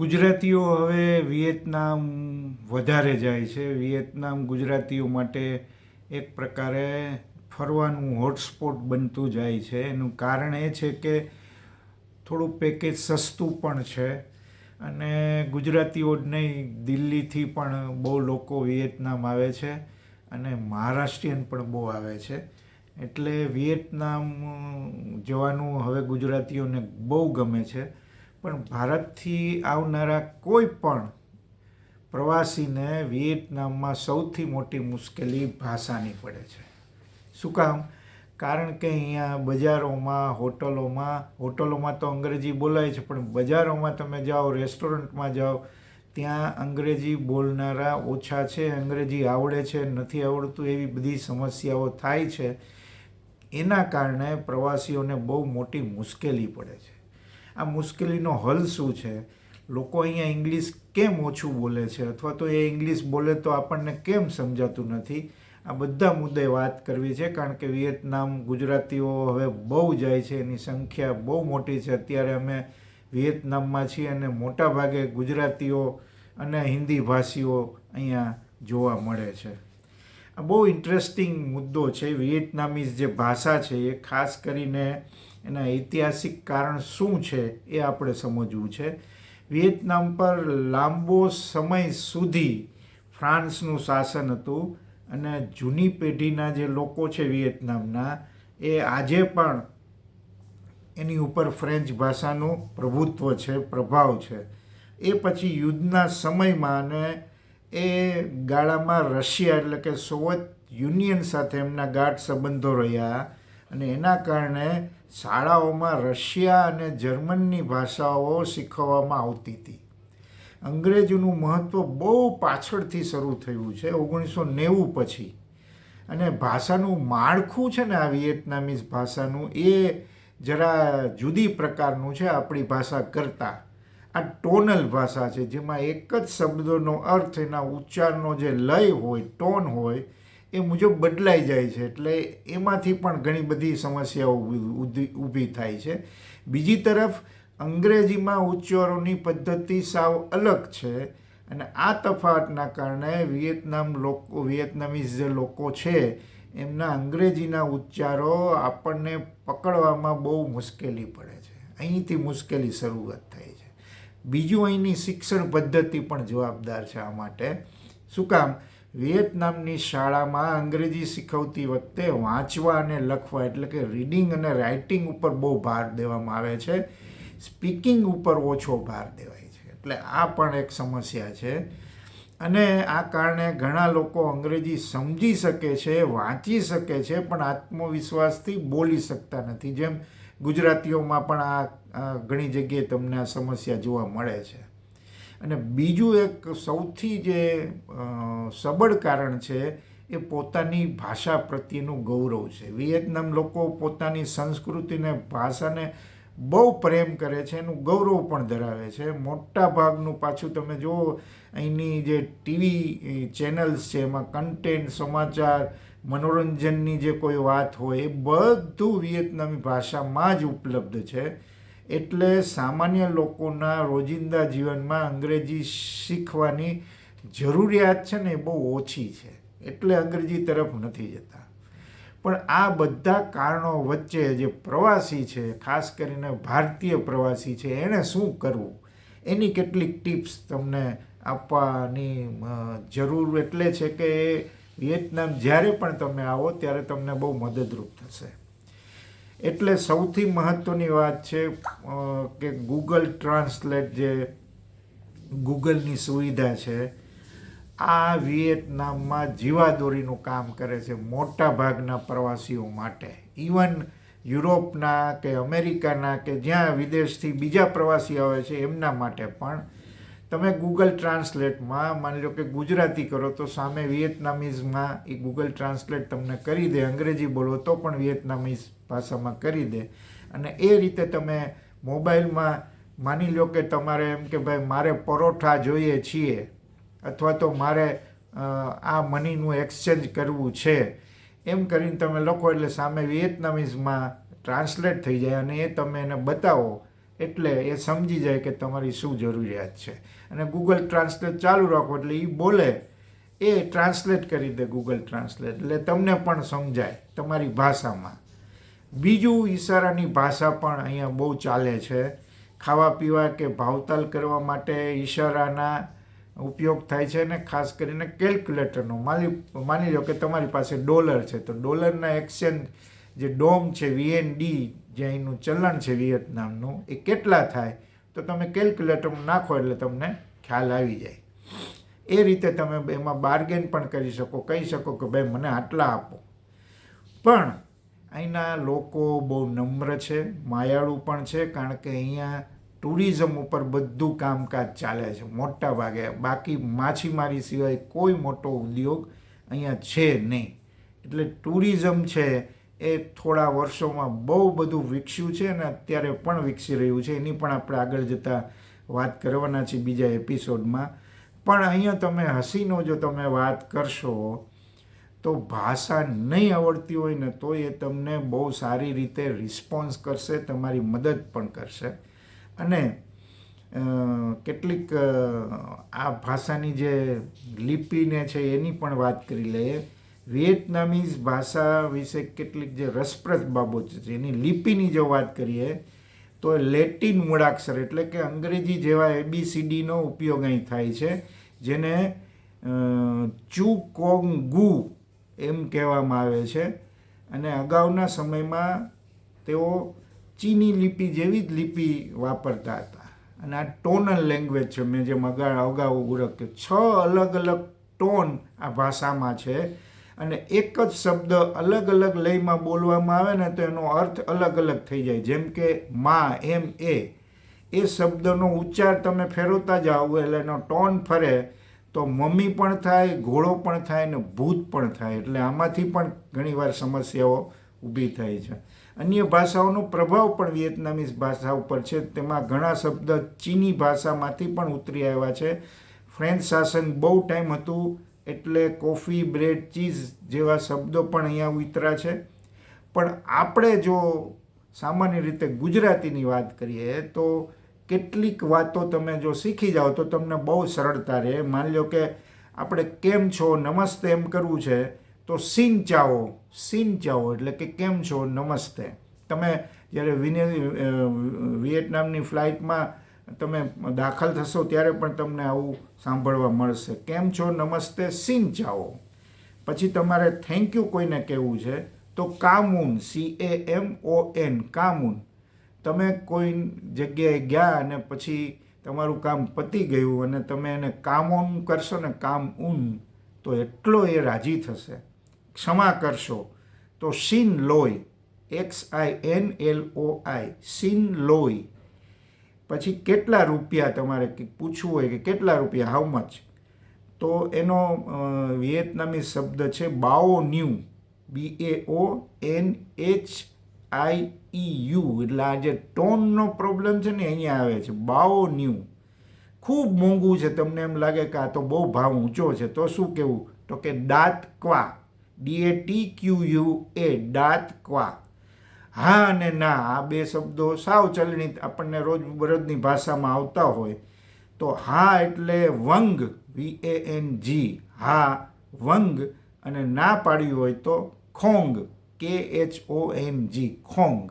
ગુજરાતીઓ હવે વિયેતનામ વધારે જાય છે. વિયેતનામ ગુજરાતીઓ માટે એક પ્રકારે ફરવાનું હોટસ્પોટ બનતું જાય છે. એનું કારણ એ છે કે થોડું પેકેજ સસ્તું પણ છે અને ગુજરાતીઓ જ નહીં, દિલ્હીથી પણ બહુ લોકો વિયેતનામ આવે છે અને મહારાષ્ટ્રીયન પણ બહુ આવે છે. એટલે વિયેતનામ જવાનું હવે ગુજરાતીઓને બહુ ગમે છે. પણ ભારતથી આવનારા કોઈ પણ પ્રવાસીને વિયેતનામમાં સૌથી મોટી મુશ્કેલી ભાષાની પડે છે. શું કામ? કારણ કે અહીંયા બજારોમાં, હોટલોમાં તો અંગ્રેજી બોલાય છે, પણ બજારોમાં તમે જાઓ, રેસ્ટોરન્ટમાં જાઓ, ત્યાં અંગ્રેજી બોલનારા ઓછા છે. અંગ્રેજી આવડે છે, નથી આવડતું, એવી બધી સમસ્યાઓ થાય છે. એના કારણે પ્રવાસીઓને બહુ મોટી મુશ્કેલી પડે છે. આ મુશ્કેલીનો હલ શું છે? લોકો અહીંયા ઇંગ્લિશ કેમ ઓછું બોલે છે, અથવા તો એ ઇંગ્લિશ બોલે તો આપણને કેમ સમજાતું નથી? આ બધા મુદ્દે વાત કરવી છે, કારણ કે વિયેતનામ ગુજરાતીઓ હવે બહુ જાય છે. એની સંખ્યા બહુ મોટી છે. અત્યારે અમે વિયેતનામમાં છીએ અને મોટાભાગે ગુજરાતીઓ અને હિન્દી ભાષીઓ અહીંયા જોવા મળે છે. આ બહુ ઇન્ટરેસ્ટિંગ મુદ્દો છે. વિયેતનામીઝ જે ભાષા છે એ ખાસ કરીને એના ઐતિહાસિક કારણ શું છે એ આપણે સમજવું છે. વિયેતનામ પર લાંબો સમય સુધી ફ્રાન્સનું શાસન હતું અને જૂની પેઢીના જે લોકો છે વિયેતનામના, એ આજે પણ એની ઉપર ફ્રેન્ચ ભાષાનું પ્રભુત્વ છે, પ્રભાવ છે. એ પછી યુદ્ધના સમયમાં અને એ ગાળામાં રશિયા એટલે કે સોવિયત યુનિયન સાથે એમના ગાઢ સંબંધો રહ્યા અને એના કારણે શાળાઓમાં રશિયા અને જર્મનની ભાષાઓ શીખવવામાં આવતી હતી. અંગ્રેજીનું મહત્ત્વ બહુ પાછળથી શરૂ થયું છે, 1990 પછી. અને ભાષાનું માળખું છે ને, આ વિયેતનામીઝ ભાષાનું, એ જરા જુદી પ્રકારનું છે આપણી ભાષા કરતાં. આ ટોનલ ભાષા છે, જેમાં એક જ શબ્દોનો અર્થ એના ઉચ્ચારનો જે લય હોય, ટોન હોય, એ મુજબ બદલાઈ જાય છે. એટલે એમાંથી પણ ઘણી બધી સમસ્યાઓ ઊભી થાય છે. બીજી તરફ અંગ્રેજીમાં ઉચ્ચારોની પદ્ધતિ સાવ અલગ છે અને આ તફાવતના કારણે વિયેતનામીઝ જે લોકો છે એમના અંગ્રેજીના ઉચ્ચારો આપણને પકડવામાં બહુ મુશ્કેલી પડે છે. અહીંથી મુશ્કેલી શરૂઆત થાય છે. બીજું, અહીંની શિક્ષણ પદ્ધતિ પણ જવાબદાર છે આ માટે. શું કામ? વિયેતનામની શાળામાં અંગ્રેજી શીખવતી વખતે વાંચવા અને લખવા એટલે કે રીડિંગ અને રાઇટિંગ ઉપર બહુ ભાર દેવામાં આવે છે. સ્પીકિંગ ઉપર ઓછો ભાર દેવાય છે. એટલે આ પણ એક સમસ્યા છે. અને આ કારણે ઘણા લોકો અંગ્રેજી સમજી શકે છે, વાંચી શકે છે, પણ આત્મવિશ્વાસથી બોલી શકતા નથી. જેમ ગુજરાતીઓમાં પણ આ ઘણી જગ્યાએ તમને આ સમસ્યા જોવા મળે છે. અને બીજું એક સૌથી જે સબળ કારણ છે એ પોતાની ભાષા પ્રત્યેનું ગૌરવ છે. વિયેતનામ લોકો પોતાની સંસ્કૃતિને, ભાષાને બહુ પ્રેમ કરે છે, એનું ગૌરવ પણ ધરાવે છે. મોટા ભાગનું પાછું તમે જુઓ, અહીંની જે ટીવી ચેનલ્સ છે એમાં કન્ટેન્ટ, સમાચાર, મનોરંજનની જે કોઈ વાત હોય, એ બધું વિયેતનામી ભાષામાં જ ઉપલબ્ધ છે. એટલે સામાન્ય લોકોના રોજિંદા જીવનમાં અંગ્રેજી શીખવાની જરૂરિયાત છે ને એ બહુ ઓછી છે. એટલે અંગ્રેજી તરફ નથી જતા. પણ આ બધા કારણો વચ્ચે જે પ્રવાસી છે, ખાસ કરીને ભારતીય પ્રવાસી છે, એણે શું કરવું, એની કેટલીક ટિપ્સ તમને આપવાની જરૂર એટલે છે કે વિયેતનામ જ્યારે પણ તમે આવો ત્યારે તમને બહુ મદદરૂપ થશે. એટલે સૌથી મહત્ત્વની વાત છે કે ગૂગલ ટ્રાન્સલેટ, જે ગૂગલની સુવિધા છે, આ વિયેતનામમાં જીવાદોરીનું કામ કરે છે મોટા ભાગના પ્રવાસીઓ માટે. ઇવન યુરોપના કે અમેરિકાના કે જ્યાં વિદેશથી બીજા પ્રવાસી આવે છે એમના માટે પણ તમે ગૂગલ ટ્રાન્સલેટમાં માની લો કે ગુજરાતી કરો તો સામે વિયેતનામીઝમાં એ ગૂગલ ટ્રાન્સલેટ તમને કરી દે. અંગ્રેજી બોલો તો પણ વિયેતનામીઝ ભાષામાં કરી દે. અને એ રીતે તમે મોબાઈલમાં માની લો કે તમારે એમ કે ભાઈ મારે પરોઠા જોઈએ છીએ, અથવા તો મારે આ મનીનું એક્સચેન્જ કરવું છે, એમ કરીને તમે લખો એટલે સામે વિયેતનામીઝમાં ટ્રાન્સલેટ થઈ જાય અને એ તમે એને બતાવો એટલે એ સમજી જાય કે તમારી શું જરૂરિયાત છે. અને ગૂગલ ટ્રાન્સલેટ ચાલુ રાખો એટલે એ બોલે એ ટ્રાન્સલેટ કરી દે ગૂગલ ટ્રાન્સલેટ, એટલે તમને પણ સમજાય તમારી ભાષામાં. બીજું, ઈશારાની ભાષા પણ અહીંયા બહુ ચાલે છે. ખાવા પીવા કે ભાવતાલ કરવા માટે ઈશારાના ઉપયોગ થાય છે, ને ખાસ કરીને કેલ્ક્યુલેટરનો. માની લો કે તમારી પાસે ડોલર છે, તો ડોલરના એક્સચેન્જ જે ડોમ છે, VND, જે અહીંનું ચલણ છે વિયેતનામનું, એ કેટલા થાય તો તમે કેલ્ક્યુલેટરમાં નાખો એટલે તમને ખ્યાલ આવી જાય. એ રીતે તમે એમાં બાર્ગેન પણ કરી શકો, કહી શકો કે ભાઈ મને આટલા આપો. પણ અહીંના લોકો બહુ નમ્ર છે, માયાળુ પણ છે, કારણ કે અહીંયા ટુરિઝમ ઉપર બધું કામકાજ ચાલે છે મોટા ભાગે. બાકી માછીમારી સિવાય કોઈ મોટો ઉદ્યોગ અહીંયા છે નહીં. એટલે ટુરિઝમ છે એ થોડા વર્ષોમાં બહુ બધું વિકસ્યું છે અને અત્યારે પણ વિકસી રહ્યું છે. એની પણ આપણે આગળ જતાં વાત કરવાના છીએ બીજા એપિસોડમાં. પણ અહીંયા તમે હસીનો જો તમે વાત કરશો તો ભાષા નહીં આવડતી હોય ને તો એ તમને બહુ સારી રીતે રિસ્પોન્સ કરશે, તમારી મદદ પણ કરશે. અને કેટલીક આ ભાષાની જે લિપિને છે એની પણ વાત કરી લઈએ. વિયેતનામીઝ ભાષા વિશે કેટલીક જે રસપ્રદ બાબતો છે એની લિપિની જો વાત કરીએ તો લેટિન મૂળાક્ષર એટલે કે અંગ્રેજી જેવા ABCDનો ઉપયોગ અહીં થાય છે, જેને ચુ કોંગ ગુ એમ કહેવામાં આવે છે. અને અગાઉના સમયમાં તેઓ ચીની લિપિ જેવી જ લિપિ વાપરતા હતા. અને આ ટોનલ લેંગ્વેજ છે. મેં જેમ અગાઉ ઉલ્લેખ 6 અલગ અલગ ટોન આ ભાષામાં છે, અને એક જ શબ્દ અલગ અલગ લયમાં બોલવામાં આવે ને તો એનો અર્થ અલગ અલગ થઈ જાય. જેમ કે માં, એ શબ્દનો ઉચ્ચાર તમે ફેરવતા જાઓ એટલે એનો ટોન ફરે તો મમ્મી પણ થાય, ઘોડો પણ થાય ને ભૂત પણ થાય. એટલે આમાંથી પણ ઘણીવાર સમસ્યાઓ ઊભી થાય છે. અન્ય ભાષાઓનો પ્રભાવ પણ વિયેતનામીઝ ભાષા ઉપર છે. તેમાં ઘણા શબ્દ ચીની ભાષામાંથી પણ ઉતરી આવ્યા છે. ફ્રેન્ચ શાસન બહુ ટાઈમ હતું એટલે કોફી, બ્રેડ, ચીઝ જેવા શબ્દો પણ અહીંયા ઉતર્યા છે. પણ આપણે જો સામાન્ય રીતે ગુજરાતીની વાત કરીએ તો કેટલીક વાતો તમે જો શીખી જાઓ તો તમને બહુ સરળતા રહે. માની લો કે આપણે કેમ છો, નમસ્તે એમ કરવું છે તો સિન ચાઓ એટલે કે કેમ છો, નમસ્તે. તમે જ્યારે વિયેતનામની ફ્લાઇટમાં તમે દાખલ થશો ત્યારે પણ તમને આવું સાંભળવા મળશે. કેમ છો, નમસ્તે, સિન ચાઓ. પછી તમારે થેન્ક યુ કોઈને કહેવું છે તો કામૂન, CAMON, કામૂન. તમે કોઈ જગ્યાએ ગયા અને પછી તમારું કામ પતી ગયું અને તમે એને કામોન કરશો ને, કામઊન, તો એટલો એ રાજી થશે. ક્ષમા કરશો તો શિન લોય, XINLOI, શિન લોય. પછી કેટલા રૂપિયા તમારે પૂછવું હોય કે કેટલા રૂપિયા, હાઉ મચ, તો એનો વિયેતનામી શબ્દ છે બાઓ ન્યુ, BAONHIEU. એટલે આ જે ટોનનો પ્રોબ્લેમ છે ને અહીંયા આવે છે, બાઓ ન્યુ. ખૂબ મોંઘું છે, તમને એમ લાગે કે આ તો બહુ ભાવ ઊંચો છે, તો શું કહેવું, તો કે દાત ક્વા, DATQUA, દાત ક્વા. હા અને ના, આ બે શબ્દો સાવ ચલણી આપણને રોજબરોજની ભાષામાં આવતા હોય. તો હા એટલે વંગ, VANG, હા વંગ, અને ના પાડ્યું હોય તો ખોંગ, KHONG, ખોંગ.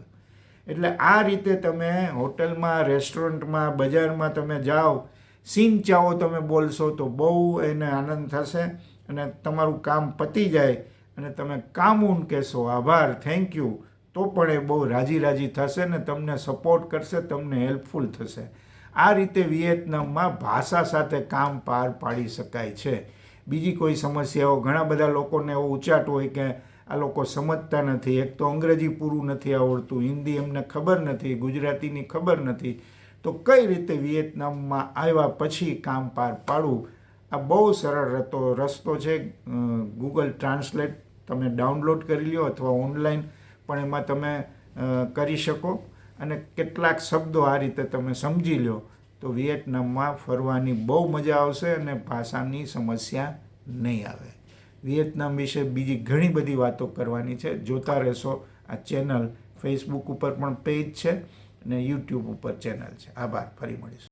એટલે આ રીતે તમે હોટલમાં, રેસ્ટોરન્ટમાં, બજારમાં તમે જાઓ, સિન ચાઓ તમે બોલશો તો બહુ એને આનંદ થશે. અને તમારું કામ પતી જાય અને તમે કામૂન કહેશો, આભાર, થેન્ક યુ, તો પણ એ બહુ રાજી થશે ને તમને સપોર્ટ કરશે, તમને હેલ્પફુલ થશે. આ રીતે વિયેતનામમાં ભાષા સાથે કામ પાર પાડી શકાય છે. બીજી કોઈ સમસ્યાઓ, ઘણા બધા લોકોને એવો ઉચાટ હોય કે આ લોકો સમજતા નથી, એક તો અંગ્રેજી પૂરું નથી આવડતું, હિન્દી એમને ખબર નથી, ગુજરાતીની ખબર નથી, તો કઈ રીતે વિયેતનામમાં આવ્યા પછી કામ પાર પાડવું. આ બહુ સરળ રસ્તો છે. ગૂગલ ટ્રાન્સલેટ તમે ડાઉનલોડ કરી લો અથવા ઓનલાઈન પણ એમાં તમે કરી શકો. અને કેટલાક શબ્દો આ રીતે તમે સમજી લો તો વિયેતનામમાં ફરવાની બહુ મજા આવશે અને ભાષાની સમસ્યા નહીં આવે. વિયેતનામ વિશે બીજી ઘણી બધી વાતો કરવાની છે. જોતા રહેશો આ ચેનલ. ફેસબુક ઉપર પણ પેજ છે અને યુટ્યુબ ઉપર ચેનલ છે. આભાર. ફરી મળીશું.